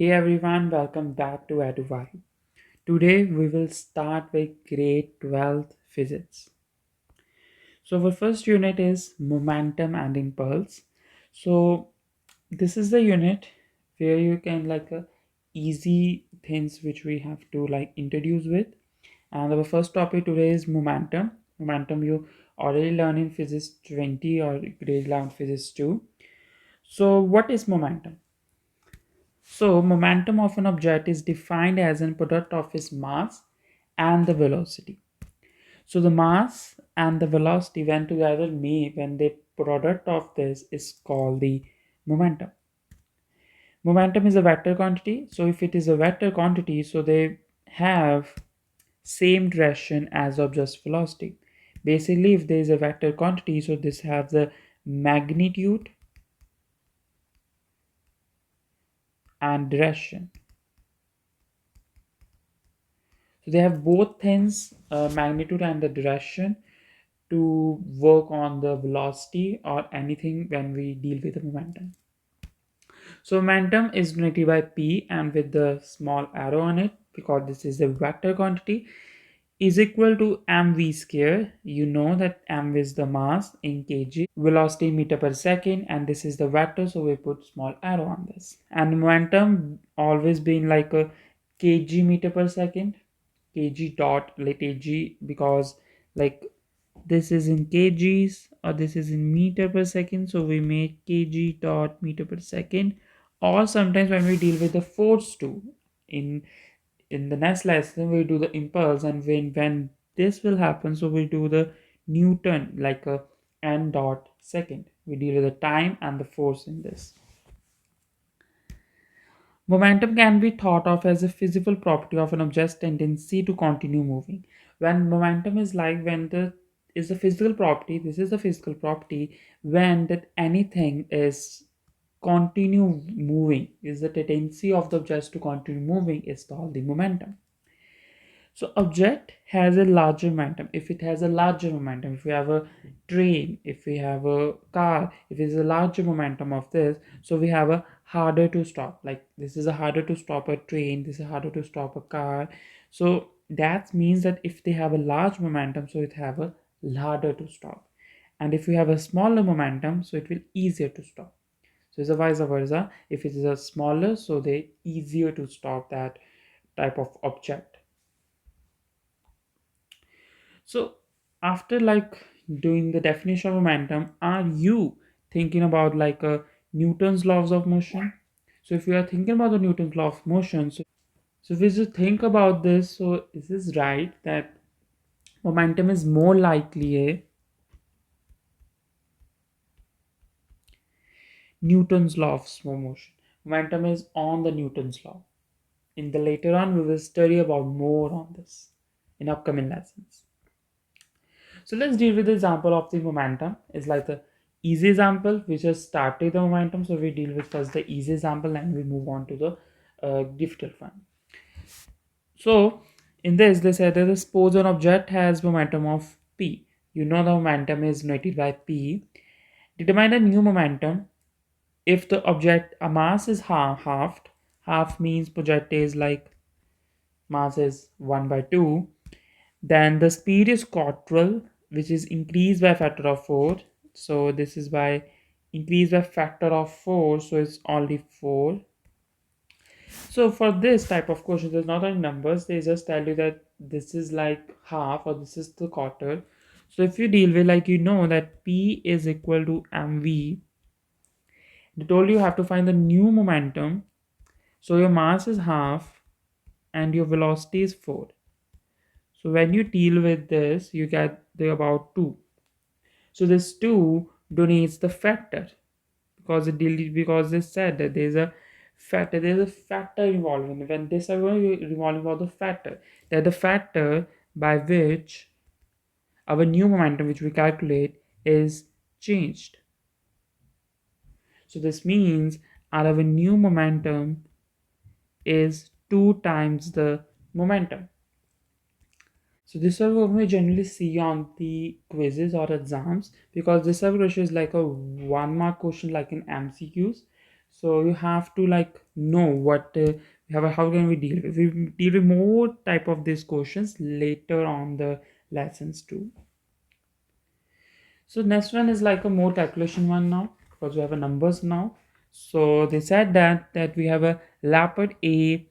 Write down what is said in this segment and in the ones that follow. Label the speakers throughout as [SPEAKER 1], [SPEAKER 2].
[SPEAKER 1] Hey everyone, welcome back to EduVibe. Today we will start with grade 12 physics. So our first unit is momentum and impulse. So this is the unit where you can easy things which we have to introduce with. And our first topic today is momentum. Momentum you already learned in physics 20 or grade 11 physics 2. So what is momentum? So, momentum of an object is defined as a product of its mass and the velocity. So, the mass and the velocity when together meet, when the product of this is called the momentum. Momentum is a vector quantity. So, if it is a vector quantity, so they have same direction as object's velocity. Basically, if there is a vector quantity, so this has the magnitude and direction. So they have both things, magnitude and the direction, to work on the velocity or anything when we deal with the momentum. So momentum is denoted by P and with the small arrow on it because this is a vector quantity is equal to mv square. You know that m is the mass in kg, velocity meter per second, and this is the vector, so we put small arrow on this. And momentum always been like a kg meter per second, kg dot like kg, because like this is in kgs or this is in meter per second, so we make kg dot meter per second. Or sometimes when we deal with the force too, in the next lesson we do the impulse, and when this will happen, so we do the newton, like a n dot second. We deal with the time and the force in this. Momentum can be thought of as a physical property of an object's tendency to continue moving. When momentum is like when the is a physical property, this is a physical property when that anything is continue moving, is the tendency of the object to continue moving is called the momentum. So object has a larger momentum. If it has a larger momentum, if we have a train, if we have a car, if it's a larger momentum of this, so we have a harder to stop. Like this is a harder to stop a train, this is harder to stop a car. So that means that if they have a large momentum, so it have a harder to stop. And if we have a smaller momentum, so it will easier to stop. So it's a vice versa. If it is a smaller, so they easier to stop that type of object. So after doing the definition of momentum, are you thinking about Newton's laws of motion? So if you are thinking about the Newton's law of motion, so if we just think about this, so is this right that momentum is more likely a Newton's law of slow motion? Momentum is on the Newton's law. In the later on, we will study about more on this in upcoming lessons. So let's deal with the example of the momentum. It's like the easy example. We just started the momentum. So we deal with first the easy example and we move on to the difficult one. So in this, they said that suppose an object has momentum of P. You know the momentum is denoted by P. Determine a new momentum if the object a mass is halved. Half means project is like mass is 1 by 2. Then the speed is quadruple, which is increased by a factor of 4. So this is by increased by factor of 4, so it's only 4. So for this type of question, there's not any numbers, they just tell you that this is like half or this is the quarter. So if you deal with that P is equal to mv, they told you have to find the new momentum. So your mass is half and your velocity is 4. So when you deal with this, you get the about 2. So this 2 donates the factor because because they said that there's a factor involved when this are going to revolve about the factor, that the factor by which our new momentum which we calculate is changed. So this means our new momentum is 2 times the momentum. So this is what we generally see on the quizzes or exams, because this type of question is like a 1 mark question like in MCQs. So you have to like know what we have. How can we deal with? We deal with more type of these questions later on the lessons too. So next one is like a more calculation one now because we have a numbers now. So they said that we have a Leopard A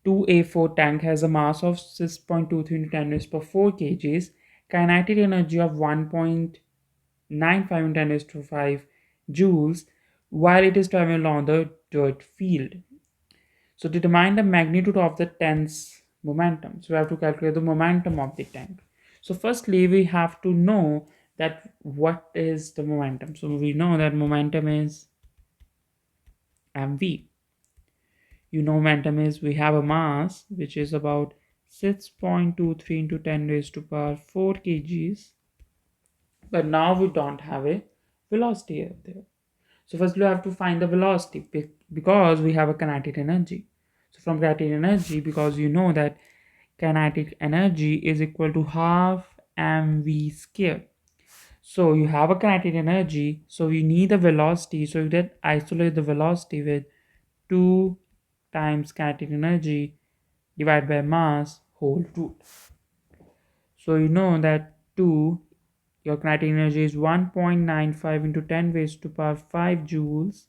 [SPEAKER 1] 2A4 tank has a mass of 6.23 into 10 raised per 4 kgs, kinetic energy of 1.95 into 10 raised to 5 joules while it is traveling along the dirt field. So determine the magnitude of the tank's momentum. So we have to calculate the momentum of the tank. So firstly, we have to know that what is the momentum. So we know that momentum is mv. You know momentum is we have a mass which is about 6.23 into 10 raised to power 4 kgs. But now we don't have a velocity out there. So first we have to find the velocity because we have a kinetic energy. So from kinetic energy, because you know that kinetic energy is equal to half mv squared. So you have a kinetic energy, so you need a velocity. So you then isolate the velocity with 2 times kinetic energy divided by mass whole root. So you know that 2, your kinetic energy is 1.95 into 10 raised to power 5 joules,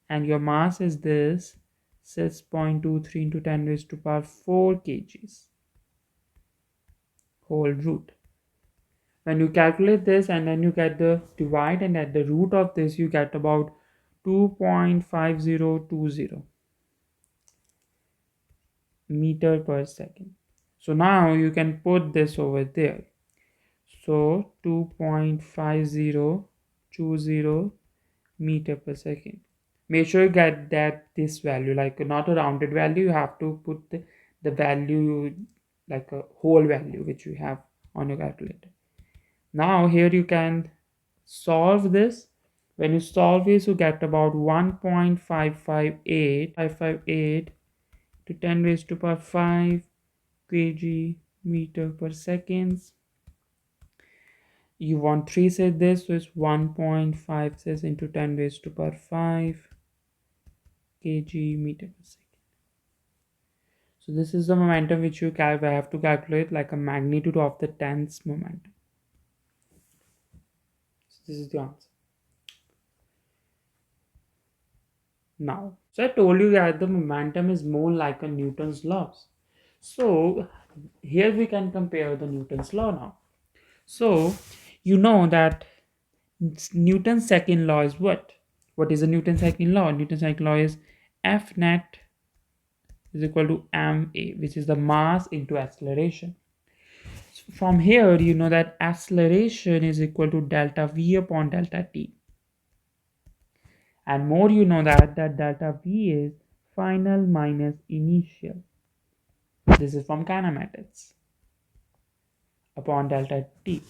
[SPEAKER 1] and your mass is this 6.23 into 10 raised to power 4 kgs whole root. When you calculate this and then you get the divide, and at the root of this you get about 2.5020 meter per second. So now you can put this over there. So 2.5020 meter per second. Make sure you get that this value, like not a rounded value. You have to put the value like a whole value which you have on your calculator. Now here you can solve this. When you solve this, you get about 1.558 to 10 raised to power 5 kg meter per seconds. You want 3 says this, so it's 1.5 says into 10 raised to power 5 kg meter per second. So this is the momentum which you have to calculate, like a magnitude of the tense momentum. So this is the answer. Now, so I told you that the momentum is more like a Newton's laws. So here we can compare the Newton's law now. So you know that Newton's second law is what? What is the Newton's second law? Newton's second law is F net is equal to ma, which is the mass into acceleration. So from here, you know that acceleration is equal to delta v upon delta t. And more you know that delta v is final minus initial. This is from kinematics upon delta t.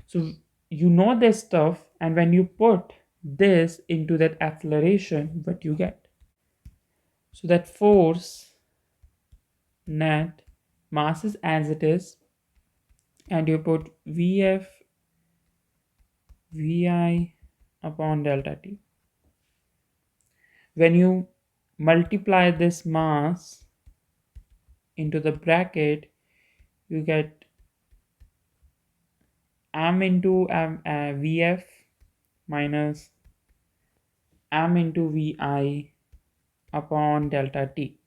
[SPEAKER 1] So you know this stuff, and when you put this into that acceleration, what you get? So that force net mass is as it is, and you put vf vi upon delta t. When you multiply this mass into the bracket, you get m into vf minus m into vi upon delta t.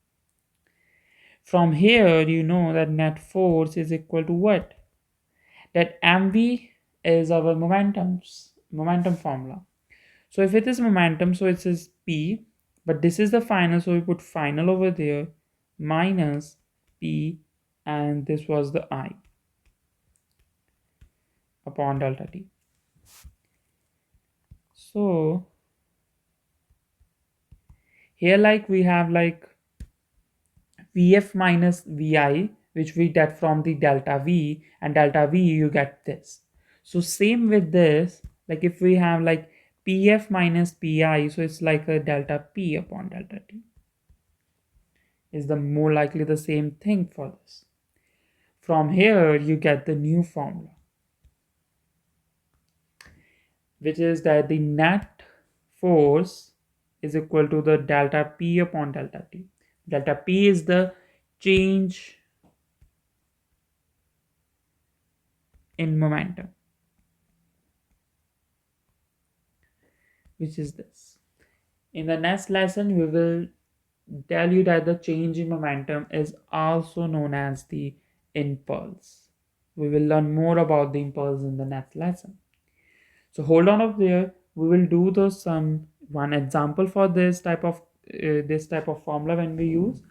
[SPEAKER 1] From here, you know that net force is equal to what? That mv is our momentum formula. So if it is momentum, so it says p, but this is the final, so we put final over there, minus p, and this was the I upon delta t. So here like we have like vf minus vi, which we get from the delta v, and delta v you get this. So same with this, like if we have like pf minus pi, so it's like a delta p upon delta t, is the more likely the same thing for this. From here you get the new formula, which is that the net force is equal to the delta P upon delta T. Delta P is the change in momentum, which is this. In the next lesson, we will tell you that the change in momentum is also known as the impulse. We will learn more about the impulse in the next lesson. So hold on up there. We will do the some one example for this type of formula when we use.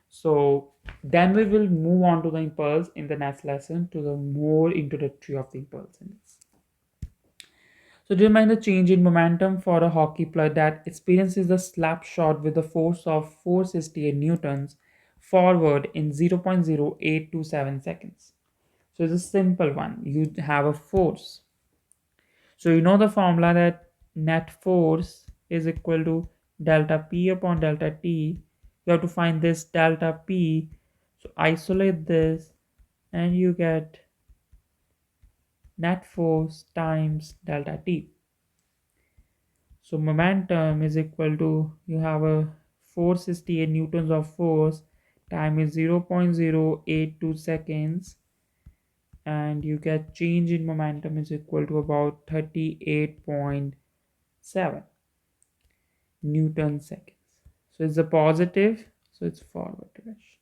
[SPEAKER 1] So then we will move on to the impulse in the next lesson to the more introductory of the impulse in this. So determine the change in momentum for a hockey player that experiences the slap shot with a force of 468 newtons forward in 0.0827 seconds. So it's a simple one. You have a force. So you know the formula that net force is equal to delta P upon delta T. You have to find this delta P. So isolate this and you get net force times delta T. So momentum is equal to, you have a 468 newtons of force, time is 0.082 seconds, and you get change in momentum is equal to about 38.7 Newton seconds. So it's a positive, so it's forward direction.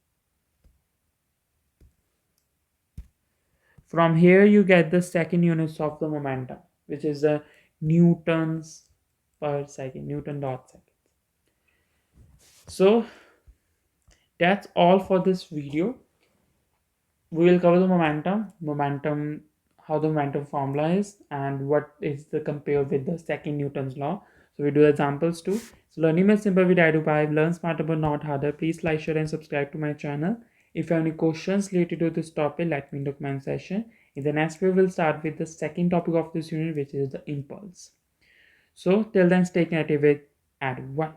[SPEAKER 1] From here you get the second units of the momentum, which is the newtons per second, Newton dot second. So that's all for this video. We will cover the momentum, how the momentum formula is, and what is the compare with the second Newton's law. So we do examples too. So learning made simple with EduVibe. Learn smarter but not harder. Please like, share, and subscribe to my channel. If you have any questions related to this topic, let me in the comment section. In the next video, we'll start with the second topic of this unit, which is the impulse. So till then, stay connected with EduVibe.